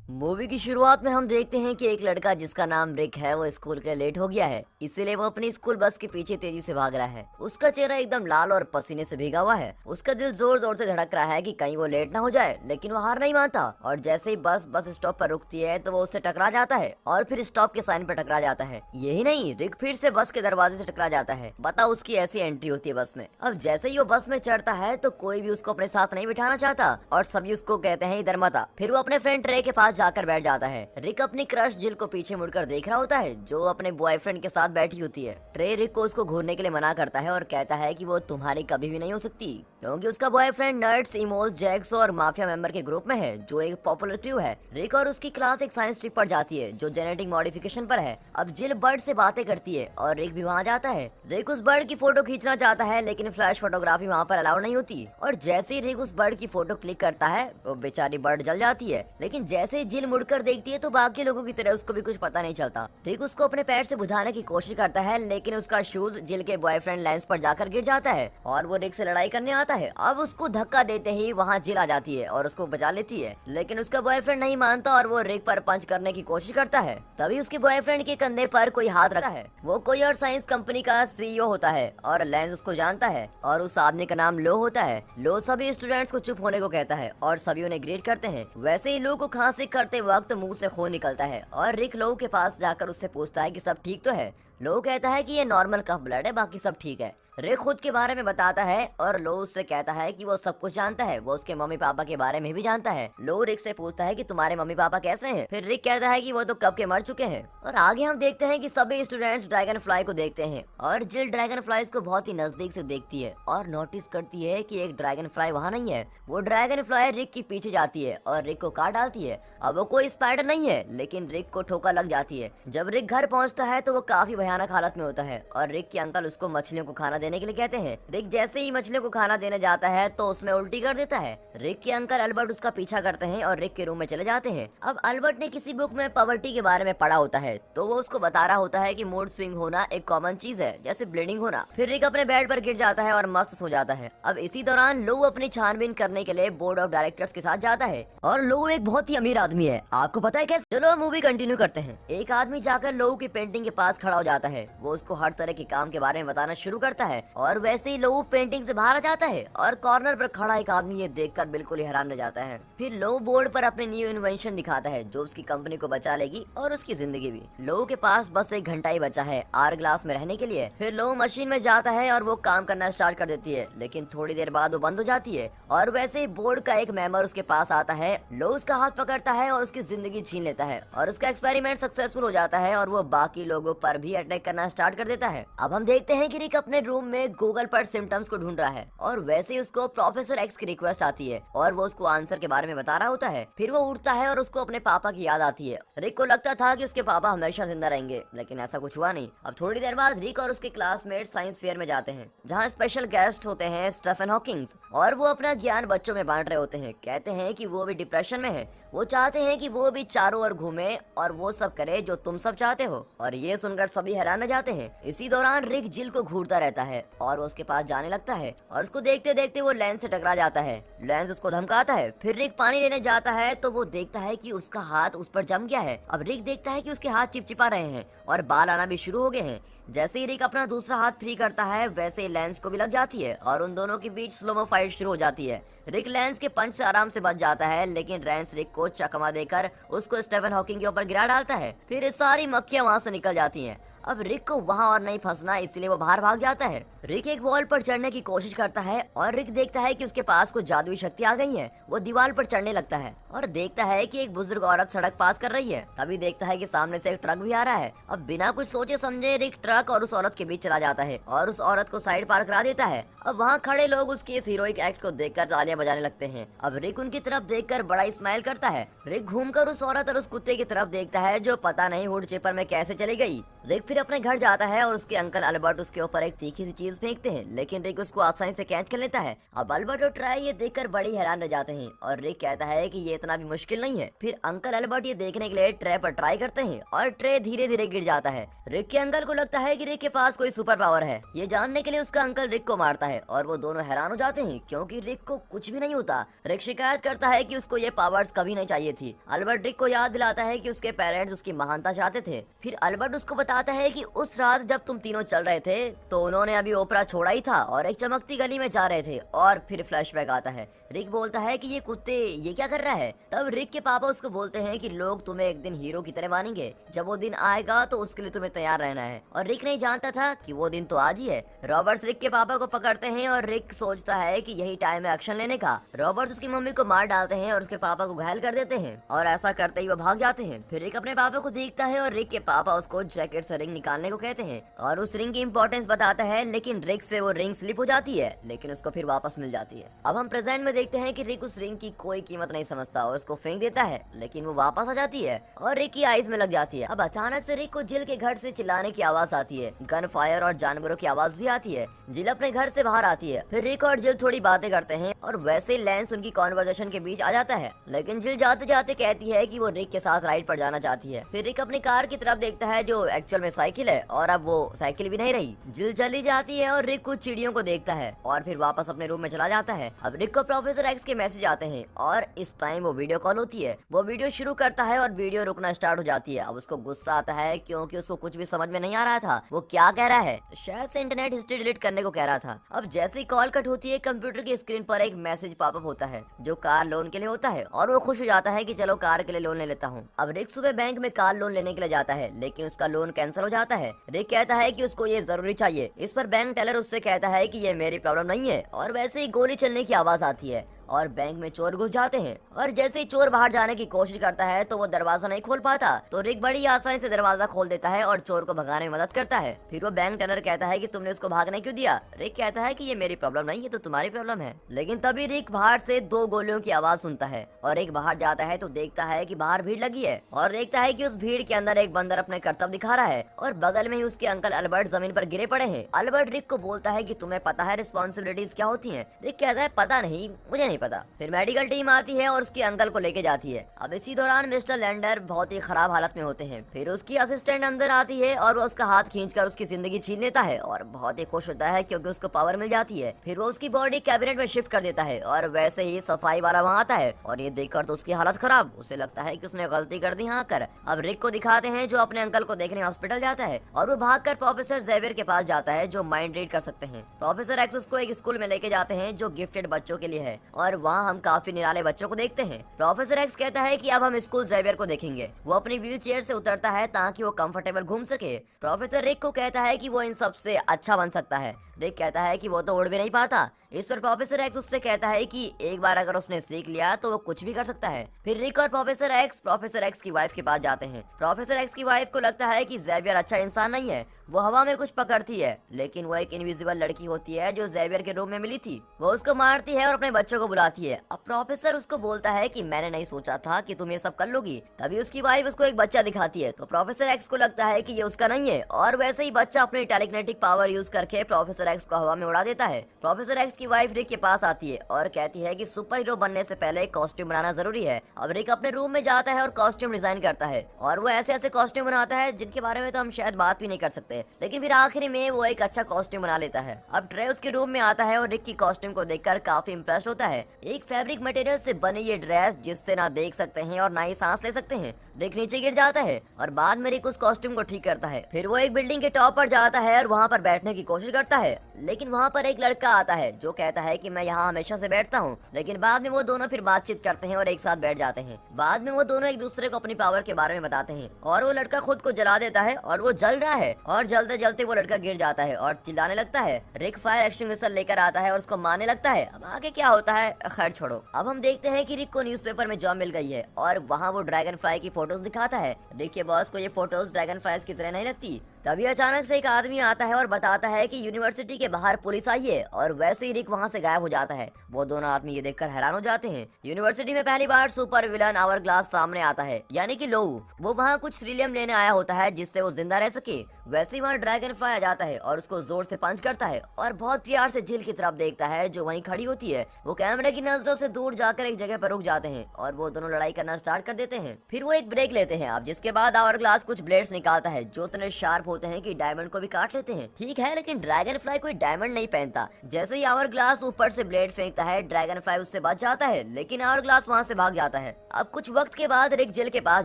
Movie की शुरुआत में हम देखते हैं कि एक लड़का जिसका नाम रिक है वो स्कूल के लिए लेट हो गया है, इसीलिए वो अपनी स्कूल बस के पीछे तेजी से भाग रहा है। उसका चेहरा एकदम लाल और पसीने से भीगा हुआ है। उसका दिल जोर जोर से धड़क रहा है कि कहीं वो लेट ना हो जाए, लेकिन वो हार नहीं मानता और जैसे ही बस स्टॉप पर रुकती है तो वो उससे टकरा जाता है और फिर स्टॉप के साइन पर टकरा जाता है। यही नहीं, रिक फिर से बस के दरवाजे से टकरा जाता है। बताओ, उसकी ऐसी एंट्री होती है बस में। अब जैसे ही वो बस में चढ़ता है तो कोई भी उसको अपने साथ नहीं बिठाना चाहता और सभी उसको कहते हैं इधर मत आ। फिर वो अपने फ्रेंड रे के पास जाकर बैठ जाता है। रिक अपनी क्रश जिल को पीछे मुड़कर देख रहा होता है जो अपने बॉयफ्रेंड के साथ बैठी होती है। ट्रे रिक को उसको घूरने के लिए मना करता है और कहता है कि वो तुम्हारी कभी भी नहीं हो सकती, क्योंकि उसका बॉयफ्रेंड नर्ड्स, इमोस, जैक्स और माफिया मेंबर के ग्रुप में है जो एक पॉपुलर क्रू है। रिक और उसकी क्लास एक साइंस ट्रिप पर जाती है जो जेनेटिक मॉडिफिकेशन पर है। अब जिल बर्ड से बातें करती है और रिक भी वहाँ जाता है। रिक उस बर्ड की फोटो खींचना चाहता है लेकिन फ्लैश फोटोग्राफी वहाँ पर अलाउ नहीं होती और जैसे ही रिक उस बर्ड की फोटो क्लिक करता है वो बेचारी बर्ड जल जाती है। लेकिन जैसे ही जिल मुड़कर देखती है तो बाकी लोगों की तरह उसको भी कुछ पता नहीं चलता। रिक उसको अपने पैर से बुझाने की कोशिश करता है लेकिन उसका शूज जिल के बॉयफ्रेंड लेंस पर जाकर गिर जाता है और वो रिक से लड़ाई करने आता है। अब उसको धक्का देते ही वहाँ जिल आ जाती है और उसको बचा लेती है, लेकिन उसका बॉयफ्रेंड नहीं मानता और वो रिक पर पंच करने की कोशिश करता है। तभी उसके बॉयफ्रेंड के कंधे पर कोई हाथ रखता है। वो कोई और साइंस कंपनी का सीईओ होता है और लेंस उसको जानता है और उस आदमी का नाम लो होता है। लो सभी स्टूडेंट्स को चुप होने को कहता है और सभी उन्हें ग्रेड करते हैं। वैसे ही लो को खांसी करते वक्त मुंह से खून निकलता है और रिक लो के पास जाकर उससे पूछता है कि सब ठीक तो है। लो कहता है कि ये नॉर्मल कफ ब्लड है, बाकी सब ठीक है। रिक खुद के बारे में बताता है और लो उससे कहता है कि वो सब कुछ जानता है, वो उसके मम्मी पापा के बारे में भी जानता है। लो रिक से पूछता है कि तुम्हारे मम्मी पापा कैसे हैं? फिर रिक कहता है कि वो तो कब के मर चुके हैं। और आगे हम देखते हैं कि सभी स्टूडेंट्स ड्रैगन फ्लाई को देखते हैं और जिल ड्रैगन फ्लाईज को बहुत ही नजदीक से देखती है और नोटिस करती है कि एक ड्रैगन फ्लाई वहाँ नहीं है। वो ड्रैगन फ्लाई रिक के पीछे जाती है और रिक को काट डालती है। अब वो कोई स्पाइडर नहीं है लेकिन रिक को ठोकर लग जाती है। जब रिक घर पहुँचता है तो वो काफी भयानक हालत में होता है और रिक के अंकल उसको मछलियों को खाना देने के लिए कहते हैं। रिक जैसे ही मछलियों को खाना देने जाता है तो उसमें उल्टी कर देता है। रिक के अंकल अल्बर्ट उसका पीछा करते हैं और रिक के रूम में चले जाते हैं। अब अल्बर्ट ने किसी बुक में पॉवर्टी के बारे में पढ़ा होता है तो वो उसको बता रहा होता है कि मूड स्विंग होना एक कॉमन चीज है, जैसे ब्लीडिंग होना। फिर रिक अपने बेड पर गिर जाता है और मस्त सो जाता है। अब इसी दौरान लो अपनी छानबीन करने के लिए बोर्ड ऑफ डायरेक्टर्स के साथ जाता है और लो एक बहुत ही अमीर आदमी है। आपको पता है कैसे? चलो मूवी कंटिन्यू करते हैं। एक आदमी जाकर लो की पेंटिंग के पास खड़ा हो जाता है। वो उसको हर तरह के काम के बारे में बताना शुरू करता है और वैसे ही लो पेंटिंग से बाहर आ जाता है और कॉर्नर पर खड़ा एक आदमी ये देखकर बिल्कुल ही हैरान रह जाता है। फिर लो बोर्ड पर अपने न्यू इन्वेंशन दिखाता है जो उसकी कंपनी को बचा लेगी और उसकी जिंदगी भी। लो के पास बस एक घंटा ही बचा है आर ग्लास में रहने के लिए। फिर लो मशीन में जाता है और वो काम करना स्टार्ट कर देती है, लेकिन थोड़ी देर बाद वो बंद हो जाती है और वैसे ही बोर्ड का एक मेंबर उसके पास आता है। लो उसका हाथ पकड़ता है और उसकी जिंदगी छीन लेता है और उसका एक्सपेरिमेंट सक्सेसफुल हो जाता है और वो बाकी लोगों पर भी अटैक करना स्टार्ट कर देता है। अब हम देखते हैं कि रिक अपने रूम में गूगल पर सिम्टम्स को ढूंढ रहा है और वैसे ही उसको प्रोफेसर एक्स की रिक्वेस्ट आती है और वो उसको आंसर के बारे में बता रहा होता है। फिर वो उठता है और उसको अपने पापा की याद आती है। रिक को लगता था कि उसके पापा हमेशा जिंदा रहेंगे, लेकिन ऐसा कुछ हुआ नहीं। अब थोड़ी देर बाद रिक और उसके क्लासमेट साइंस फेयर में जाते हैं जहाँ स्पेशल गेस्ट होते हैं स्टीफन हॉकिंग्स और वो अपना ज्ञान बच्चों में बांट रहे होते हैं। कहते हैं कि वो भी डिप्रेशन में है, वो चाहते हैं कि वो भी चारों ओर घूमे और वो सब करे जो तुम सब चाहते हो। और ये सुनकर सभी हैरान रह जाते हैं। इसी दौरान रिक जिल को घूरता रहता है और वो उसके पास जाने लगता है और उसको देखते देखते वो लेंस से टकरा जाता है। लेंस उसको धमकाता है। फिर रिक पानी लेने जाता है तो वो देखता है कि उसका हाथ उस पर जम गया है। अब रिक देखता है कि उसके हाथ चिपचिपा रहे हैं और बाल आना भी शुरू हो गए हैं। जैसे ही रिक अपना दूसरा हाथ फ्री करता है वैसे ही लेंस को भी लग जाती है और उन दोनों के बीच स्लोमो फाइट शुरू हो जाती है। रिक लेंस के पंच से आराम से बच जाता है, लेकिन लेंस रिक को चकमा देकर उसको स्टीफन हॉकिंग के ऊपर गिरा डालता है। फिर सारी मक्खियां वहां से निकल जाती हैं। अब रिक को वहां और नहीं फंसना, इसलिए वो बाहर भाग जाता है। रिक एक वॉल पर चढ़ने की कोशिश करता है और रिक देखता है कि उसके पास कुछ जादुई शक्ति आ गई है। वो दीवार पर चढ़ने लगता है और देखता है कि एक बुजुर्ग औरत सड़क पास कर रही है। तभी देखता है कि सामने से एक ट्रक भी आ रहा है। अब बिना कुछ सोचे समझे रिक ट्रक और उस औरत के बीच चला जाता है और उस औरत को साइड पार करा देता है। अब वहाँ खड़े लोग उसके इस हीरोइक एक्ट को देखकर तालियां बजाने लगते हैं। अब रिक उनकी तरफ देखकर बड़ा स्माइल करता है। रिक घूमकर उस औरत और उस कुत्ते की तरफ देखता है जो पता नहीं वुड चिपर में कैसे चली गई। रिक फिर अपने घर जाता है और उसके अंकल अल्बर्ट उसके ऊपर एक तीखी सी चीज फेंकते हैं, लेकिन रिक उसको आसानी से कैच कर लेता है। अब अल्बर्ट और ट्राई ये देखकर बड़ी हैरान रह जाते हैं और रिक कहता है कि ये इतना भी मुश्किल नहीं है। फिर अंकल अल्बर्ट ये देखने के लिए ट्रे पर ट्राई करते हैं और ट्रे धीरे धीरे गिर जाता है। रिक के अंकल को लगता है कि रिक के पास कोई सुपर पावर है। ये जानने के लिए उसका अंकल रिक को मारता है और वो दोनों हैरान हो जाते हैं क्योंकि रिक को कुछ भी नहीं होता। रिक शिकायत करता है कि उसको ये पावर्स कभी नहीं चाहिए थी। अल्बर्ट रिक को याद दिलाता है कि उसके पेरेंट्स उसकी महानता चाहते थे। फिर अल्बर्ट उसको बताता है कि उस रात जब तुम तीनों चल रहे थे तो उन्होंने अभी ओपरा छोड़ा ही था और एक चमकती गली में जा रहे थे। और फिर फ्लैशबैक आता है। रिक बोलता है कि ये कुत्ते ये क्या कर रहा है। तब रिक के पापा उसको बोलते हैं कि लोग तुम्हें एक दिन हीरो की तरह मानेंगे, जब वो दिन आएगा तो उसके लिए तुम्हें तैयार रहना है। और रिक नहीं जानता था कि वो दिन तो आज ही है। रॉबर्ट्स रिक के पापा को पकड़ते हैं और रिक सोचता है कि यही टाइम है एक्शन लेने का। रॉबर्ट्स उसकी मम्मी को मार डालते हैं और उसके पापा को घायल कर देते हैं और ऐसा करते ही वो भाग जाते हैं। फिर रिक अपने पापा को देखता है और रिक के पापा उसको जैकेट से रिंग निकालने को कहते हैं और उस रिंग की इंपॉर्टेंस बताता है, लेकिन रिक से वो रिंग स्लिप हो जाती है, लेकिन उसको फिर वापस मिल जाती है। अब हम प्रेजेंट में देखते हैं कि रिक उस रिंग की कोई कीमत नहीं समझता और उसको फेंक देता है, लेकिन वो वापस आ जाती है और रिक की आइज में लग जाती है। अब अचानक से रिक को जिल के घर से चिल्लाने की आवाज आती है, गन फायर और जानवरों की आवाज भी आती है। जिल अपने घर से बाहर आती है। फिर रिक और जिल थोड़ी बातें करते हैं और वैसे लेंस उनकी कॉन्वर्सेशन के बीच आ जाता है, लेकिन जिल जाते जाते कहती है कि वो रिक के साथ राइड पर जाना चाहती है। फिर रिक अपनी कार की तरफ देखता है जो एक्चुअल में साइकिल है और अब वो साइकिल भी नहीं रही। जिल चली जाती है और रिक कुछ चिड़ियों को देखता है और फिर वापस अपने रूम में चला जाता है। अब रिक को प्रोफेसर एक्स के मैसेज आते हैं और इस टाइम वो वीडियो कॉल होती है। वो वीडियो शुरू करता है और वीडियो रुकना स्टार्ट हो जाती है। अब उसको गुस्सा आता है क्योंकि उसको कुछ भी समझ में नहीं आ रहा था वो क्या कह रहा है। शायद से इंटरनेट हिस्ट्री डिलीट करने को कह रहा था। अब जैसे ही कॉल कट होती है कंप्यूटर की स्क्रीन पर एक मैसेज पॉपअप होता है जो कार लोन के लिए होता है और वो खुश हो जाता है कि चलो कार के लिए लोन ले लेता हूँ। अब रिक सुबह बैंक में कार लोन लेने के लिए जाता है, लेकिन उसका लोन कैंसिल हो जाता है। रिक कहता है कि उसको ये जरूरी चाहिए। इस पर बैंक टेलर उससे कहता है कि ये मेरी प्रॉब्लम नहीं है और वैसे ही गोली चलने की आवाज आती है और बैंक में चोर घुस जाते हैं। और जैसे ही चोर बाहर जाने की कोशिश करता है तो वो दरवाजा नहीं खोल पाता, तो रिक बड़ी आसानी से दरवाजा खोल देता है और चोर को भगाने में मदद करता है। फिर वो बैंक टेलर कहता है कि तुमने उसको भागने क्यों दिया। रिक कहता है कि ये मेरी प्रॉब्लम नहीं है तो तुम्हारी प्रॉब्लम है। लेकिन तभी रिक बाहर से 2 गोलियों की आवाज सुनता है और रिक बाहर जाता है तो देखता है कि बाहर भीड़ लगी है और देखता है कि उस भीड़ के अंदर एक बंदर अपने करतब दिखा रहा है और बगल में ही उसके अंकल अल्बर्ट जमीन पर गिरे पड़े हैं। अल्बर्ट रिक को बोलता है कि तुम्हें पता है रिस्पॉन्सिबिलिटीज क्या होती है। रिक कहता है पता नहीं, मुझे नहीं पता। फिर मेडिकल टीम आती है और उसके अंकल को लेके जाती है। अब इसी दौरान मिस्टर लैंडर बहुत ही खराब हालत में होते हैं। फिर उसकी असिस्टेंट अंदर आती है और वो उसका हाथ खींचकर उसकी जिंदगी छीन लेता है और बहुत ही खुश होता है क्योंकि उसको पावर मिल जाती है। फिर वो उसकी बॉडी कैबिनेट में शिफ्ट कर देता है और वैसे ही सफाई वाला वहाँ आता है और ये देखकर तो उसकी हालत खराब। उसे लगता है कि उसने गलती कर दी यहाँ कर। अब रिक को दिखाते हैं जो अपने अंकल को देखने हॉस्पिटल जाता है और वो भागकर प्रोफेसर जेवियर के पास जाता है जो माइंड रीड कर सकते हैं। प्रोफेसर एक्स उसको एक स्कूल में लेके जाते हैं जो गिफ्टेड बच्चों के लिए है और वहाँ हम काफी निराले बच्चों को देखते हैं। प्रोफेसर एक्स कहता है कि अब हम स्कूल जेवियर को देखेंगे। वो अपनी व्हील चेयर से उतरता है ताकि वो कंफर्टेबल घूम सके। प्रोफेसर रिक को कहता है कि वो इन सबसे अच्छा बन सकता है। रिक कहता है कि वो तो उड़ भी नहीं पाता। इस पर प्रोफेसर एक्स उससे कहता है कि एक बार अगर उसने सीख लिया तो वो कुछ भी कर सकता है। फिर रिक और प्रोफेसर एक्स की वाइफ के पास जाते हैं। प्रोफेसर एक्स की वाइफ को लगता है कि जेवियर अच्छा इंसान नहीं है। वो हवा में कुछ पकड़ती है, लेकिन वो एक इनविजिबल लड़की होती है जो जेवियर के रूम में मिली थी। वो उसको मारती है और अपने बच्चों को बुलाती है। अब प्रोफेसर उसको बोलता है कि मैंने नहीं सोचा था कि तुम ये सब कर लोगी। तभी उसकी वाइफ उसको एक बच्चा दिखाती है तो प्रोफेसर एक्स को लगता है कि ये उसका नहीं है और वैसे ही बच्चा अपनी टेलीकिनेटिक पावर यूज करके प्रोफेसर एक्स को हवा में उड़ा देता है। प्रोफेसर एक्स की वाइफ रिक के पास आती है और कहती है कि सुपर हीरो बनने से पहले कॉस्ट्यूम बनाना जरूरी है। अब रिक अपने रूम में जाता है और कॉस्ट्यूम डिजाइन करता है और वो ऐसे ऐसे कॉस्ट्यूम बनाता है जिनके बारे में तो हम शायद बात भी नहीं कर सकते, लेकिन फिर आखिरी में वो एक अच्छा कॉस्ट्यूम बना लेता है। अब ट्रे उसके रूम में आता है और रिक की कॉस्ट्यूम को देखकर काफी इंप्रेस होता है। एक फैब्रिक मटेरियल से बनी ये ड्रेस जिससे ना देख सकते हैं और ना ही सांस ले सकते हैं। रिक नीचे गिर जाता है और बाद में रिक उस कॉस्ट्यूम को ठीक करता है। फिर वो एक बिल्डिंग के टॉप पर जाता है और वहाँ पर बैठने की कोशिश करता है, लेकिन वहाँ पर एक लड़का आता है जो कहता है कि मैं यहाँ हमेशा से बैठता हूँ। लेकिन बाद में वो दोनों फिर बातचीत करते हैं और एक साथ बैठ जाते हैं। बाद में वो दोनों एक दूसरे को अपनी पावर के बारे में बताते हैं और वो लड़का खुद को जला देता है और वो जल रहा है और जलते जलते वो लड़का गिर जाता है और चिल्लाने लगता है। रिक फायर एक्सटिंग्विशर लेकर आता है और उसको मारने लगता है। अब आगे क्या होता है खैर छोड़ो। अब हम देखते हैं कि रिक को न्यूज़पेपर में जॉब मिल गई है और वहाँ वो ड्रैगन फ्लाई की फोटोज दिखाता है। रिक के बॉस को ये फोटोज ड्रैगन फ्लाइज की तरह नहीं लगती। तभी अचानक से एक आदमी आता है और बताता है कि यूनिवर्सिटी के बाहर पुलिस आई है, और वैसे ही रिक वहाँ से गायब हो जाता है। वो दोनों आदमी ये देखकर हैरान हो जाते हैं। यूनिवर्सिटी में पहली बार सुपर विलन आवर ग्लास सामने आता है, यानी कि लोऊ। वो वहाँ कुछ सीरियम लेने आया होता है जिससे वो जिंदा रह सके। वैसे ही वहाँ ड्रैगन फ्लाई आ जाता है और उसको जोर से पंच करता है और बहुत प्यार से जिल की तरफ देखता है जो वहीं खड़ी होती है। वो कैमरे की नजरों से दूर जाकर एक जगह पर रुक जाते हैं और वो दोनों लड़ाई करना स्टार्ट कर देते हैं। फिर वो एक ब्रेक लेते हैं, अब जिसके बाद आवर ग्लास कुछ ब्लेड्स निकालता है जो इतने शार्प होते हैं कि डायमंड को भी काट लेते हैं। ठीक है, लेकिन ड्रैगन फ्लाई कोई डायमंड नहीं पहनता। जैसे ही आवर ग्लास ऊपर से ब्लेड फेंकता है, ड्रैगन फ्लाई उससे बच जाता है, लेकिन आवर ग्लास वहाँ से भाग जाता है। अब कुछ वक्त के बाद रिक जिल के पास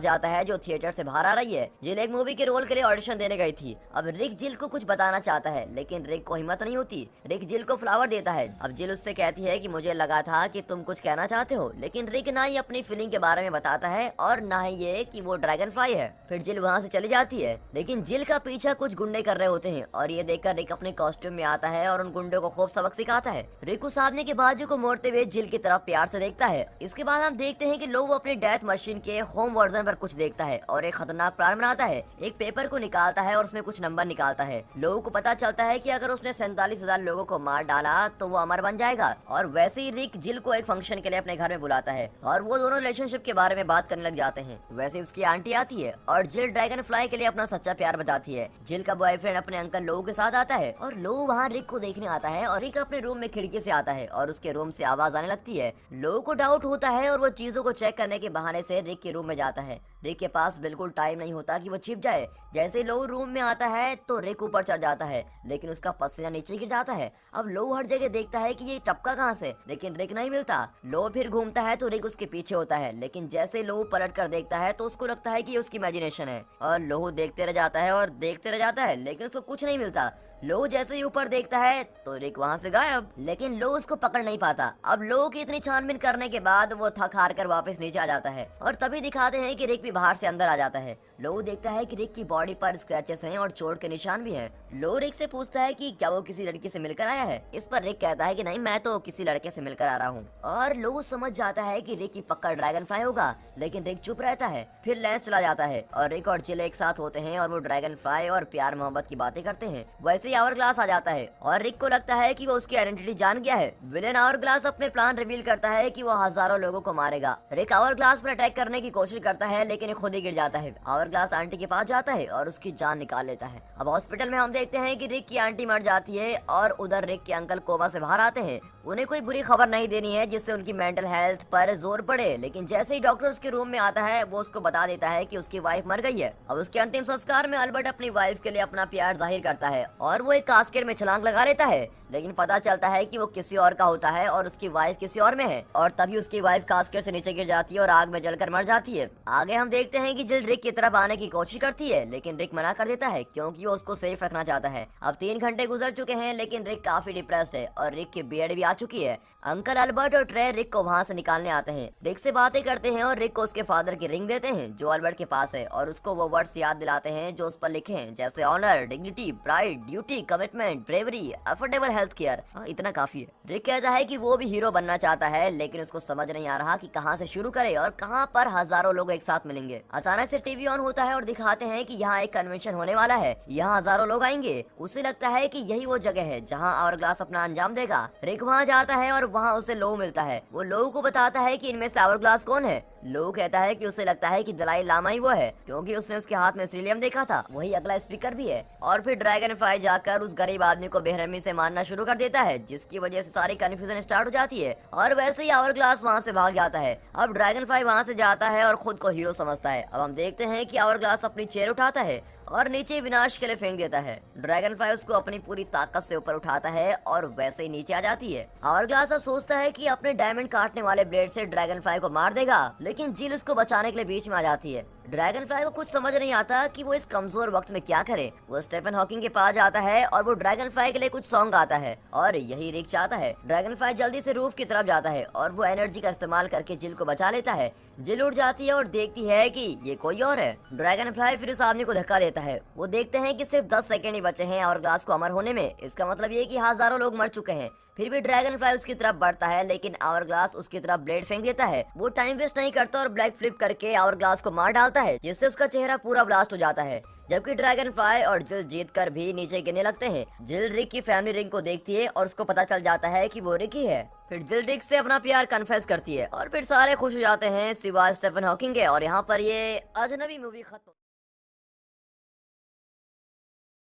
जाता है जो थिएटर से बाहर आ रही है। जिल एक मूवी के रोल के लिए ऑडिशन देने गई थी। अब रिक जिल को कुछ बताना चाहता है, लेकिन रिक को हिम्मत नहीं होती। रिक जिल को फ्लावर देता है। अब जिल उससे कहती है कि मुझे लगा था कि तुम कुछ कहना चाहते हो, लेकिन रिक ना ही अपनी फीलिंग के बारे में बताता है और ना ही ये कि वो ड्रैगन फ्लाई है। फिर जिल वहाँ से चली जाती है, लेकिन जिल का पीछा कुछ गुंडे कर रहे होते हैं और ये देखकर रिक अपने कॉस्ट्यूम में आता है और उन गुंडों को खूब सबक सिखाता है। रिक उस आदमी के बाजू को मोड़ते हुए जिल की तरफ प्यार से देखता है। इसके बाद हम देखते हैं कि लोग अपने डेथ मशीन के होम वर्जन पर कुछ देखता है और एक खतरनाक प्लान बनाता है। एक पेपर को निकालता है और उसमें कुछ नंबर निकालता है। लोगों को पता चलता है कि अगर उसने 47,000 लोगों को मार डाला तो वो अमर बन जाएगा। और वैसे ही रिक जिल को एक फंक्शन के लिए अपने घर में बुलाता है और वो दोनों रिलेशनशिप के बारे में बात करने लग जाते हैं। वैसे उसकी आंटी आती है और जिल ड्रैगन फ्लाई के लिए अपना सच्चा प्यार बताती है। जिल का बॉयफ्रेंड अपने अंकल लोगों के साथ आता है और लोग वहाँ रिक को देखने आता है और रिक अपने रूम में खिड़की से आता है और उसके रूम से आवाज आने लगती है। लोगों को डाउट होता है और वो चीजों को चेक करने के बहाने से रिक के रूम में जाता है। रिक के पास बिल्कुल टाइम नहीं होता कि वो छिप जाए। जैसे ही लोग रूम में आता है तो रिक ऊपर चढ़ जाता है, लेकिन उसका पसीना नीचे गिर जाता है। अब लो हर जगह देखता है कि ये टपका कहाँ से, लेकिन रिक नहीं मिलता। लो फिर घूमता है तो रिक उसके पीछे होता है, लेकिन जैसे लो पलट कर देखता है तो उसको लगता है कि ये उसकी इमेजिनेशन है। और लोह देखते रह जाता है और देखते रह जाता है, लेकिन उसको कुछ नहीं मिलता। लो जैसे ही ऊपर देखता है तो रिक वहाँ से गायब, लेकिन लो उसको पकड़ नहीं पाता। अब लो की इतनी छानबीन करने के बाद वो थक हार कर वापस नीचे आ जाता है और तभी दिखाते हैं कि रिक भी बाहर से अंदर आ जाता है। लो देखता है कि रिक की बॉडी पर स्क्रैचेस हैं और चोट के निशान भी हैं। लो रिक से पूछता है कि क्या वो किसी लड़की से मिलकर आया है। इस पर रिक कहता है कि नहीं, मैं तो किसी लड़के से मिलकर आ रहा हूँ। और लो समझ जाता है कि रिक की पक्का ड्रैगन फ्लाई होगा, लेकिन रिक चुप रहता है। फिर लैंस चला जाता है और रिक और जिल एक साथ होते हैं और वो ड्रैगन फ्लाई और प्यार मोहब्बत की बातें करते हैं। वैसे ही आवर ग्लास आ जाता है और रिक को लगता है कि वो उसकी आइडेंटिटी जान गया है। विलेन आवर ग्लास अपने प्लान रिवील करता है कि वो हजारों लोगों को मारेगा। रिक आवर ग्लास पर अटैक करने की कोशिश करता है, लेकिन खुद ही गिर जाता है। आवर ग्लास आंटी के पास जाता है और उसकी जान निकाल लेता है। अब हॉस्पिटल में हम देखते हैं कि रिक की आंटी मर जाती है और उधर रिक के अंकल कोमा से बाहर आते हैं। उन्हें कोई बुरी खबर नहीं देनी है जिससे उनकी मेंटल हेल्थ पर जोर पड़े, लेकिन जैसे ही डॉक्टर उसके रूम में आता है वो उसको बता देता है कि उसकी वाइफ मर गई है। अब उसके अंतिम संस्कार में अल्बर्ट अपनी वाइफ के लिए अपना प्यार जाहिर करता है और वो एक कास्केट में छलांग लगा लेता है, लेकिन पता चलता है कि वो किसी और का होता है और उसकी वाइफ किसी और में है। और तभी उसकी वाइफ कास्केट से नीचे गिर जाती है और आग में जलकर मर जाती है। आगे हम देखते हैं कि जिल रिक की तरफ आने की कोशिश करती है, लेकिन रिक मना कर देता है क्योंकि वो उसको सेफ रखना चाहता है। अब 3 घंटे गुजर चुके हैं, लेकिन रिक काफी डिप्रेस्ड है और रिक की बियर्ड भी आ चुकी है। अंकल अल्बर्ट और ट्रे रिक को वहाँ से निकालने आते हैं। रिक से बातें करते हैं और रिक को उसके फादर की रिंग देते हैं जो अल्बर्ट के पास है, और उसको वो वर्ड्स याद दिलाते हैं जो उस पर लिखे हैं, जैसे honour, dignity, pride, duty, commitment, bravery, affordable health care. इतना काफी है। रिक कहता है कि वो भी हीरो बनना चाहता है, लेकिन उसको समझ नहीं आ रहा कि कहाँ से शुरू करे और कहाँ पर हजारों लोग एक साथ मिलेंगे। अचानक से टीवी ऑन होता है और दिखाते हैं कि यहाँ एक कन्वेंशन होने वाला है, यहाँ हजारों लोग आएंगे। उसे लगता है कि यही वो जगह है जहाँ आवर ग्लास अपना अंजाम देगा। रिक वहाँ जाता है और वहाँ उसे लो मिलता है। वो लो को बताता है कि इनमें से आवर ग्लास कौन है। लो कहता है कि उसे लगता है कि दलाई लामा ही वो है, क्योंकि उसने उसके हाथ में सीलियम देखा था, वही अगला स्पीकर भी है। और फिर ड्रैगन फ्लाई जाकर उस गरीब आदमी को बेरहमी से मारना शुरू कर देता है, जिसकी वजह से सारी कंफ्यूजन स्टार्ट हो जाती है और वैसे ही आवर ग्लास वहाँ से भाग जाता है। अब ड्रैगन फ्लाई वहाँ से जाता है और खुद को हीरो समझता है। अब हम देखते हैं कि आवर ग्लास अपनी चेयर उठाता है और नीचे विनाश के लिए फेंक देता है। ड्रैगन फ्लाई उसको अपनी पूरी ताकत से ऊपर उठाता है और वैसे ही नीचे आ जाती है। आवर ग्लास अब सोचता है कि अपने डायमंड काटने वाले ब्लेड से ड्रैगन फ्लाई को मार देगा, लेकिन जिल उसको बचाने के लिए बीच में आ जाती है। ड्रैगन फ्लाई को कुछ समझ नहीं आता कि वो इस कमजोर वक्त में क्या करे। वो स्टीफन हॉकिंग के पास जाता है और वो ड्रैगन फ्लाई के लिए कुछ सॉन्ग गाता है और यही रिक चाहता है। ड्रैगन फ्लाई जल्दी से रूफ की तरफ जाता है और वो एनर्जी का इस्तेमाल करके जिल को बचा लेता है। जिल उठ जाती है और देखती है कि ये कोई और है। ड्रैगन फ्लाई फिर उस आदमी को धक्का देता है। वो देखते हैं कि सिर्फ 10 सेकंड ही बचे हैं और ग्लास को अमर होने में। इसका मतलब ये कि हजारों लोग मर चुके हैं। फिर भी ड्रैगन फ्लाई उसकी तरफ बढ़ता है, लेकिन आवर ग्लास उसकी तरफ ब्लेड फेंक देता है। वो टाइम वेस्ट नहीं करता और ब्लैक फ्लिप करके आवर ग्लास को मार डालता है, जिससे उसका चेहरा पूरा ब्लास्ट हो जाता है। जबकि ड्रैगन फ्लाई और जिल जीत कर भी नीचे गिरने लगते हैं। जिल रिक की फैमिली रिंग को देखती है और उसको पता चल जाता है कि वो रिक ही है। फिर जिल रिक से अपना प्यार कन्फेस करती है और फिर सारे खुश हो जाते हैं सिवाय स्टीफन हॉकिंग के। और यहाँ पर ये अजनबी मूवी खत्म।